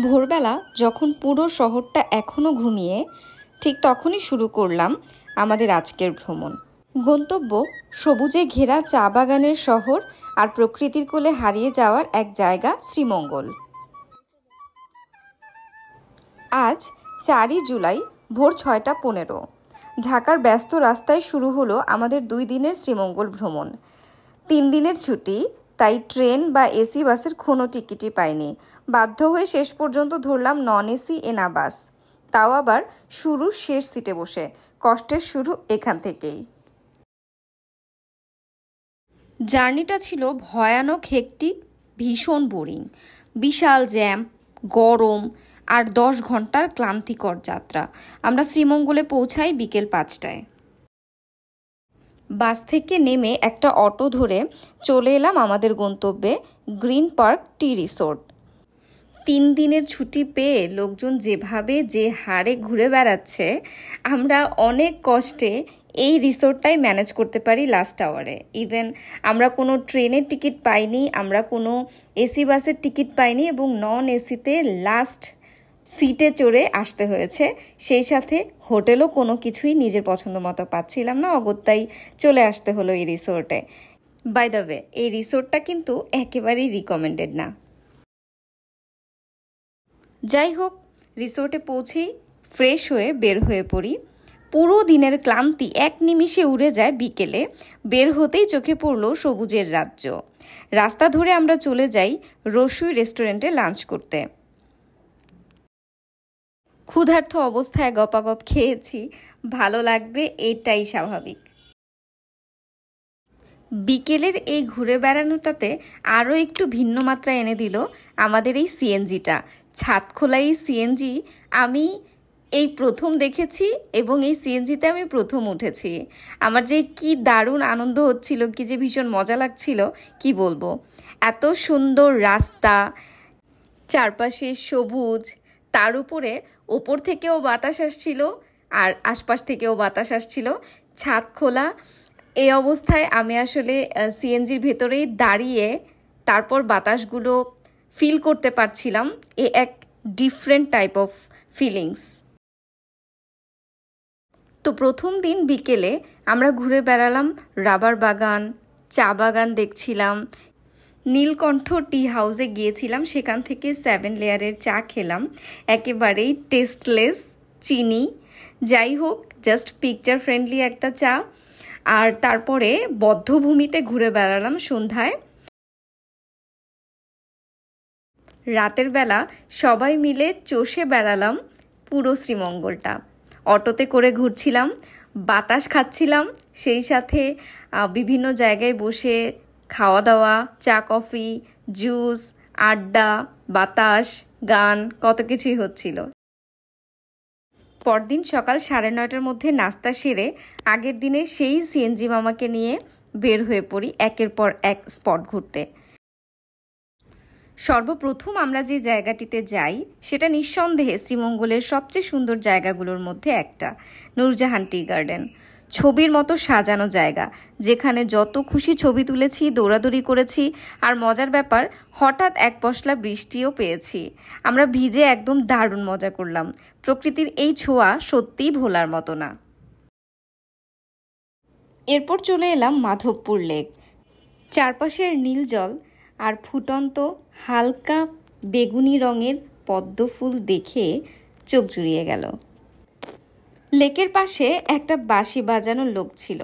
ভোরবেলা যখন পুরো শহরটা এখনও ঘুমিয়ে, ঠিক তখনই শুরু করলাম আমাদের আজকের ভ্রমণ। গন্তব্য সবুজে ঘেরা চা বাগানের শহর আর প্রকৃতির কোলে হারিয়ে যাওয়ার এক জায়গা, শ্রীমঙ্গল। আজ 4ই জুলাই ভোর 6টা 15। ঢাকার ব্যস্ত রাস্তায় শুরু হলো আমাদের 2 দিনের শ্রীমঙ্গল ভ্রমণ। 3 দিনের ছুটি, তাই ট্রেন বা এসি বাসের কোনো টিকিটই পাইনি। বাধ্য হয়ে শেষ পর্যন্ত ধরলাম নন এসি এনা বাস, তাও আবার শুরুর শেষ সিটে বসে। কষ্টের শুরু এখান থেকেই। জার্নিটা ছিল ভয়ানক, হেক্টিক, ভীষণ বোরিং। বিশাল জ্যাম, গরম আর 10 ঘন্টার ক্লান্তিকর যাত্রা। আমরা শ্রীমঙ্গলে পৌঁছাই বিকেল 5টায়। বাস থেকে নেমে একটা অটো ধরে চলে এলাম আমাদের গন্তব্যে, গ্রিন পার্ক টি রিসোর্ট। 3 দিনের ছুটি পেয়ে লোকজন যেভাবে যে হারে ঘুরে বেড়াচ্ছে, আমরা অনেক কষ্টে এই রিসোর্টটাই ম্যানেজ করতে পারি লাস্ট আওয়ারে। ইভেন আমরা কোনো ট্রেনের টিকিট পাইনি, আমরা কোনো এসি বাসের টিকিট পাইনি এবং নন এসিতে লাস্ট সিটে চড়ে আসতে হয়েছে। সেই সাথে হোটেলও কোনো কিছুই নিজের পছন্দ মতো পাচ্ছিলাম না, অগত্যাই চলে আসতে হলো এই রিসোর্টে। বাই দ্য ওয়ে, এই রিসোর্টটা কিন্তু একেবারেই রিকমেন্ডেড না। যাই হোক, রিসোর্টে পৌঁছেই ফ্রেশ হয়ে বের হয়ে পড়ি। পুরো দিনের ক্লান্তি এক নিমিষে উড়ে যায় বিকেলে। বের হতেই চোখে পড়ল সবুজের রাজ্য। রাস্তা ধরে আমরা চলে যাই রসুই রেস্টুরেন্টে লাঞ্চ করতে। ক্ষুধার্ত অবস্থায় গপাগপ খেয়েছি, ভালো লাগবে এটাই স্বাভাবিক। বিকেলের এই ঘুরে বেড়ানোটাতে আরও একটু ভিন্ন মাত্রা এনে দিল আমাদের এই সিএনজিটা। ছাদখোলা এই সিএনজি আমি এই প্রথম দেখেছি এবং এই সিএনজিতে আমি প্রথম উঠেছি। আমার যে কি দারুণ আনন্দ হচ্ছিল, কি যে ভীষণ মজা লাগছিল, কি বলবো। এত সুন্দর রাস্তা, চারপাশে সবুজ, তার উপরে ওপর থেকেও বাতাস আসছিল আর আশপাশ থেকেও বাতাস আসছিল, ছাদ খোলা। এই অবস্থায় আমি আসলে সিএনজির ভেতরেই দাঁড়িয়ে তারপর বাতাসগুলো ফিল করতে পারছিলাম। এক ডিফারেন্ট টাইপ অফ ফিলিংস। তো প্রথম দিন বিকেলে আমরা ঘুরে বেড়ালাম রাবার বাগান, চা বাগান দেখছিলাম। নীলকণ্ঠ টি হাউসে গিয়েছিলাম, সেখান থেকে 7 লেয়ারের চা খেলাম, একেবারেই টেস্টলেস, চিনি। যাই হোক, জাস্ট পিকচার ফ্রেন্ডলি একটা চা। আর তারপরে বধ্যভূমিতে ঘুরে বেড়ালাম সন্ধ্যায়। রাতের বেলা সবাই মিলে চষে বেড়ালাম পুরো শ্রীমঙ্গলটা। অটোতে করে ঘুরছিলাম, বাতাস খাচ্ছিলাম, সেই সাথে বিভিন্ন জায়গায় বসে খাওয়া দাওয়া, চা কফি, জুস, আড্ডা, বাতাস, গান, কত কিছুই হচ্ছিল। পরদিন সকাল 9:30টার মধ্যে নাস্তা সেরে আগের দিনে সেই সিএনজি মামাকে নিয়ে বের হয়ে পড়ি একের পর এক স্পট ঘুরতে। সর্বপ্রথম আমরা যে জায়গাটিতে যাই সেটা নিঃসন্দেহে শ্রীমঙ্গলের সবচেয়ে সুন্দর জায়গাগুলোর মধ্যে একটা, নূরজাহান টি গার্ডেন। ছবির মতো সাজানো জায়গা, যেখানে যত খুশি ছবি তুলেছি, দৌড়াদৌড়ি করেছি। আর মজার ব্যাপার, হঠাৎ এক পশলা বৃষ্টিও পেয়েছি। আমরা ভিজে একদম দারুণ মজা করলাম। প্রকৃতির এই ছোঁয়া সত্যিই ভোলার মতো না। এরপর চলে এলাম মাধবপুর লেক। চারপাশের নীল জল আর ফুটন্ত হালকা বেগুনি রঙের পদ্ম ফুল দেখে চোখ জুড়িয়ে গেল। লেকের পাশে একটা বাঁশি বাজানোর লোক ছিল।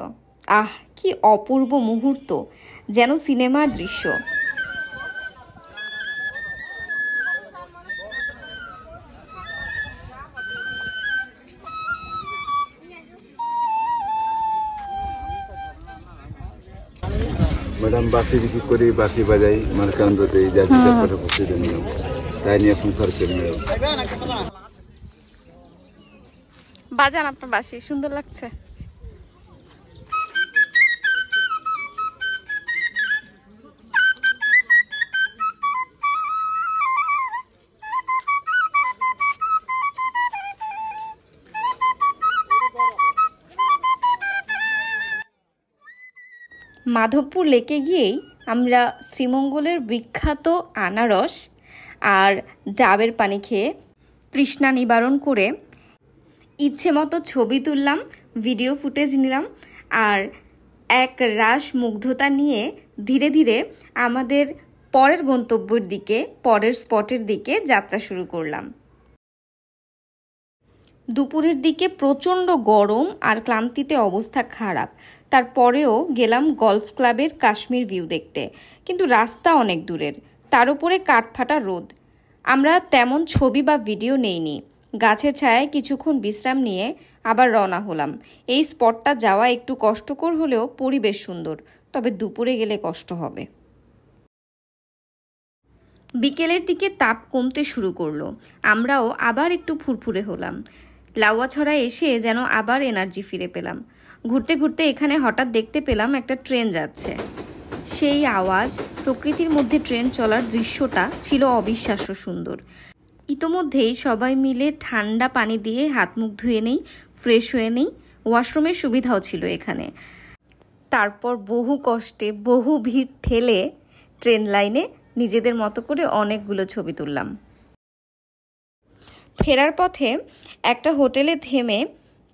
আহ, কি অপূর্ব মুহূর্ত, যেন সিনেমার দৃশ্য। ম্যাডাম বাসি বিক্রি করি, বাসি বাজাই, মার্কান্দ দেই, যা যা করে প্রতিদিন নিয়ম, তাই নিয়ে সংসার করি ম্যাডাম। বাজান আপনার বাঁশি, সুন্দর লাগছে। মাধবপুর লেকে গিয়েই আমরা শ্রীমঙ্গলের বিখ্যাত আনারস আর ডাবের পানি খেয়ে তৃষ্ণা নিবারণ করে ইচ্ছে মতো ছবি তুললাম, ভিডিও ফুটেজ নিলাম, আর এক রাস মুগ্ধতা নিয়ে ধীরে ধীরে আমাদের পরের গন্তব্যের দিকে, পরের স্পটের দিকে যাত্রা শুরু করলাম। দুপুরের দিকে প্রচণ্ড গরম আর ক্লান্তিতে অবস্থা খারাপ, তারপরেও গেলাম গলফ ক্লাবের কাশ্মীর ভিউ দেখতে, কিন্তু রাস্তা অনেক দূরের, তার উপরে কাঠফাটা রোদ। আমরা তেমন ছবি বা ভিডিও নেইনি, গাছের ছায়ায় কিছুক্ষণ বিশ্রাম নিয়ে আবার রওনা হলাম। এই স্পটটা যাওয়া একটু কষ্টকর হলেও পরিবেশ সুন্দর, তবে দুপুরে গেলে কষ্ট হবে। বিকেলের দিকে তাপ কমতে শুরু করলো, আমরাও আবার একটু ফুরফুরে হলাম। লাউয়াছড়া এসে যেন আবার এনার্জি ফিরে পেলাম। ঘুরতে ঘুরতে এখানে হঠাৎ দেখতে পেলাম একটা ট্রেন যাচ্ছে। সেই আওয়াজ, প্রকৃতির মধ্যে ট্রেন চলার দৃশ্যটা ছিল অবিশ্বাস্য সুন্দর। ইতোমধ্যেই সবাই মিলে ঠান্ডা পানি দিয়ে হাত মুখ ধুয়ে নেই, ফ্রেশ হয়ে নেই, ওয়াশরুমের সুবিধাও ছিল এখানে। তারপর বহু কষ্টে বহু ভিড় ঠেলে ট্রেন লাইনে নিজেদের মতো করে অনেকগুলো ছবি তুললাম। ফেরার পথে একটা হোটেলে থেমে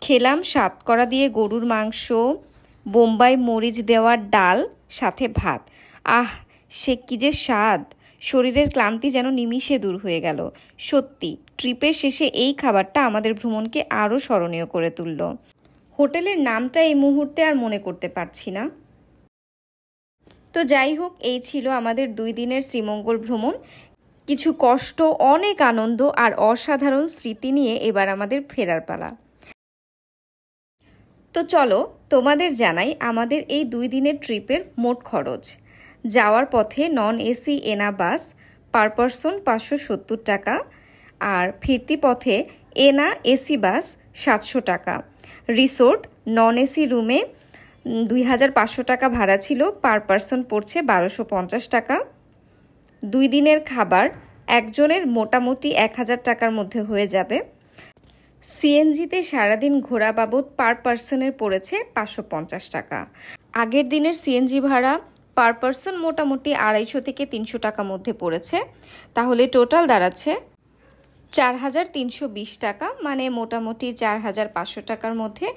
খেলাম সাতকরা দিয়ে গরুর মাংস, বোম্বাই মরিচ দেওয়া ডাল, সাথে ভাত। আহ, সে কি যে স্বাদ! শরীরের ক্লান্তি যেন নিমিষে দূর হয়ে গেল। সত্যি ট্রিপের শেষে এই খাবারটা আমাদের ভ্রমণকে আরও স্মরণীয় করে তুলল। হোটেলের নামটা এই মুহূর্তে আর মনে করতে পারছি না। তো যাই হোক, এই ছিল আমাদের 2 দিনের শ্রীমঙ্গল ভ্রমণ। কিছু কষ্ট, অনেক আনন্দ আর অসাধারণ স্মৃতি নিয়ে এবার আমাদের ফেরার পালা। তো চলো তোমাদের জানাই আমাদের এই 2 দিনের ট্রিপের মোট খরচ। যাওয়ার পথে নন এসি এনা বাস পার পারসন 570 টাকা, আর ফিরতি পথে এনা এসি বাস 700 টাকা। রিসোর্ট নন এসি রুমে 2500 টাকা ভাড়া ছিল, পার পারসন পড়ছে 1250 টাকা। 2 দিনের খাবার একজনের মোটামুটি 1000 টাকার মধ্যে হয়ে যাবে। সিএনজিতে সারাদিন ঘোরা বাবদ পার পারসনের পড়েছে 550 টাকা। আগের দিনের সিএনজি ভাড়া পার পারসন মোটামুটি 250 থেকে 300 টাকা মধ্যে পড়েছে, তাহলে টোটাল দাঁড়াচ্ছে 4320 টাকা, মানে মোটামুটি 4500 টাকার মধ্যে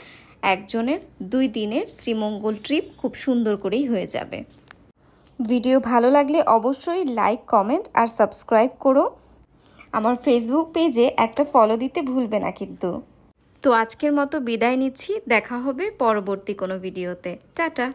একজনের 2 দিনের শ্রীমঙ্গল ট্রিপ খুব সুন্দর করেই হয়ে যাবে। ভিডিও ভালো লাগলে অবশ্যই লাইক, কমেন্ট আর সাবস্ক্রাইব করো। আমার ফেসবুক পেজে একটা ফলো দিতে ভুলবে না কিন্তু। তো আজকের মতো বিদায় নিচ্ছি, দেখা হবে পরবর্তী কোনো ভিডিওতে। টাটা।